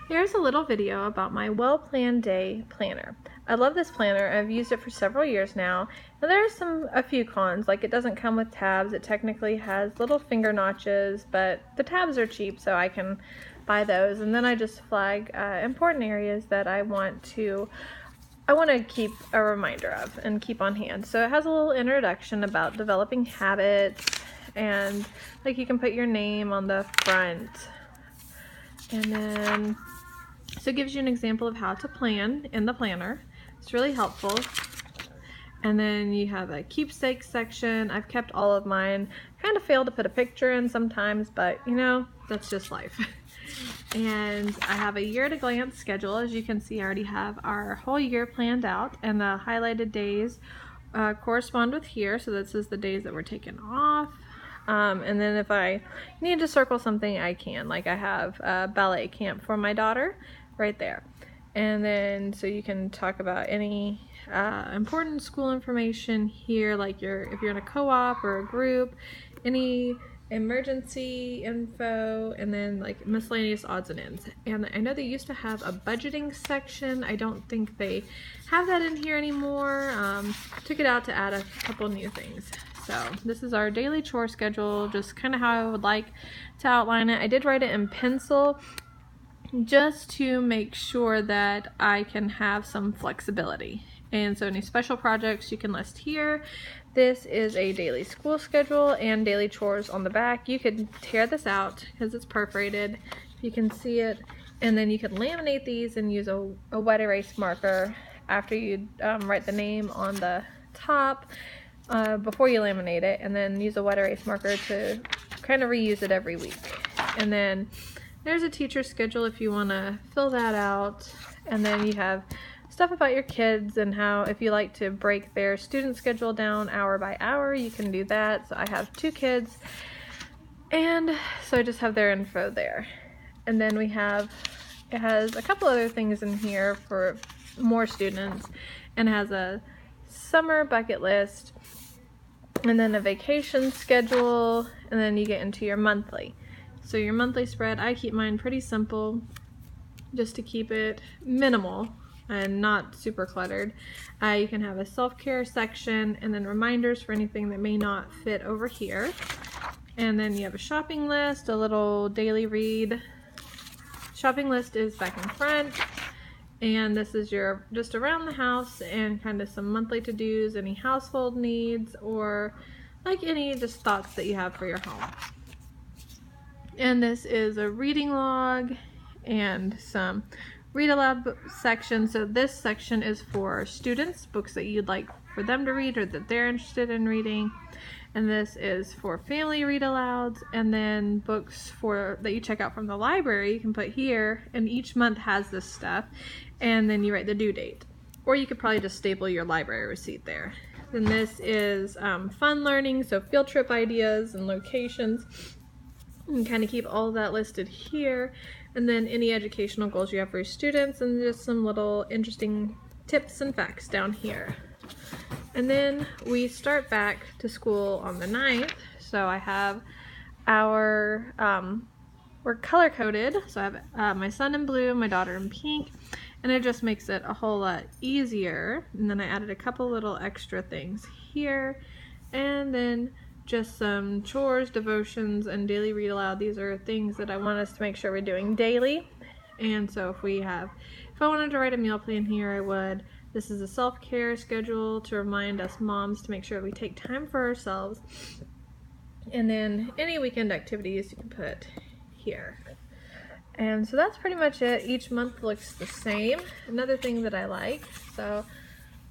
Here's a little video about my well-planned day planner. I love this planner. I've used it for several years now. Now there's a few cons, like it doesn't come with tabs. It technically has little finger notches, but the tabs are cheap, so I can buy those. And then I just flag important areas that I want to keep a reminder of and keep on hand. So it has a little introduction about developing habits, and like you can put your name on the front, and then so it gives you an example of how to plan in the planner. It's really helpful. And then you have a keepsake section. I've kept all of mine. Kind of fail to put a picture in sometimes, but you know, that's just life. And I have a year at a glance schedule. As you can see, I already have our whole year planned out, and the highlighted days correspond with here. So this is the days that were taken off. And then if I need to circle something, I can. Like I have a ballet camp for my daughter right there. And then so you can talk about any important school information here, like if you're in a co-op or a group, any emergency info, and then like miscellaneous odds and ends. And I know they used to have a budgeting section. I don't think they have that in here anymore. Took it out to add a couple new things. So this is our daily chore schedule, just kind of how I would like to outline it. I did write it in pencil just to make sure that I can have some flexibility. And so any special projects you can list here. This is a daily school schedule and daily chores on the back. You could tear this out because it's perforated. You can see it. And then you can laminate these and use a wet erase marker after you write the name on the top before you laminate it, and then use a wet erase marker to kind of reuse it every week. And then there's a teacher schedule if you want to fill that out. And then you have stuff about your kids and how if you like to break their student schedule down hour by hour, you can do that. So I have 2 kids, and so I just have their info there. And then it has a couple other things in here for more students, and it has a summer bucket list, and then a vacation schedule, and then you get into your monthly. So your monthly spread, I keep mine pretty simple just to keep it minimal and not super cluttered. You can have a self-care section, and then reminders for anything that may not fit over here. And then you have a shopping list, a little daily read. Shopping list is back in front, and this is your just around the house and kind of some monthly to-dos, any household needs, or like any just thoughts that you have for your home. And this is a reading log and some read aloud section. So this section is for students, books that you'd like for them to read or that they're interested in reading. And this is for family read alouds, and then books that you check out from the library you can put here, and each month has this stuff, and then you write the due date. Or you could probably just staple your library receipt there. Then this is fun learning, so field trip ideas and locations. You can kind of keep all of that listed here. And then any educational goals you have for your students, and just some little interesting tips and facts down here. And then we start back to school on the 9th. So I have we're color coded. So I have my son in blue, my daughter in pink, and it just makes it a whole lot easier. And then I added a couple little extra things here, and then just some chores, devotions, and daily read aloud. These are things that I want us to make sure we're doing daily. And so if I wanted to write a meal plan here, I would. This is a self-care schedule to remind us moms to make sure we take time for ourselves. And then any weekend activities you can put here. And so that's pretty much it. Each month looks the same. Another thing that I like, so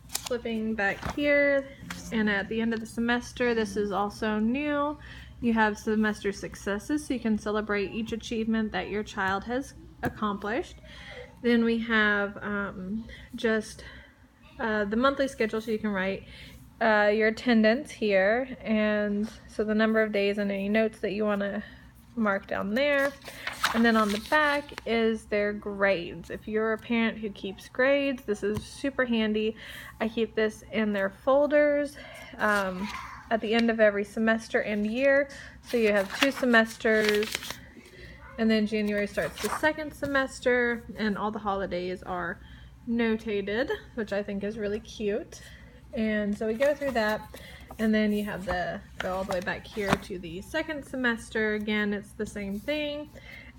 flipping back here, and at the end of the semester, this is also new. You have semester successes, so you can celebrate each achievement that your child has accomplished. Then we have the monthly schedule, so you can write your attendance here, and so the number of days and any notes that you want to mark down there. And then on the back is their grades. If you're a parent who keeps grades, this is super handy. I keep this in their folders at the end of every semester and year. So you have 2 semesters And then January starts the second semester, and all the holidays are notated, which I think is really cute. And so we go through that, and then you have go all the way back here to the second semester. Again, it's the same thing.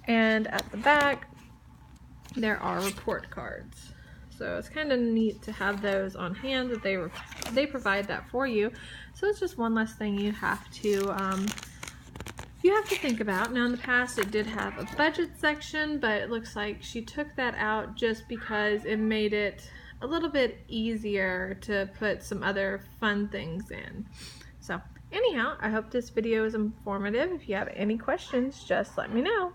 And at the back, there are report cards. So it's kind of neat to have those on hand, that they provide that for you. So it's just one less thing you have to think about. Now in the past it did have a budget section, but it looks like she took that out just because it made it a little bit easier to put some other fun things in. So anyhow, I hope this video is informative. If you have any questions, just let me know.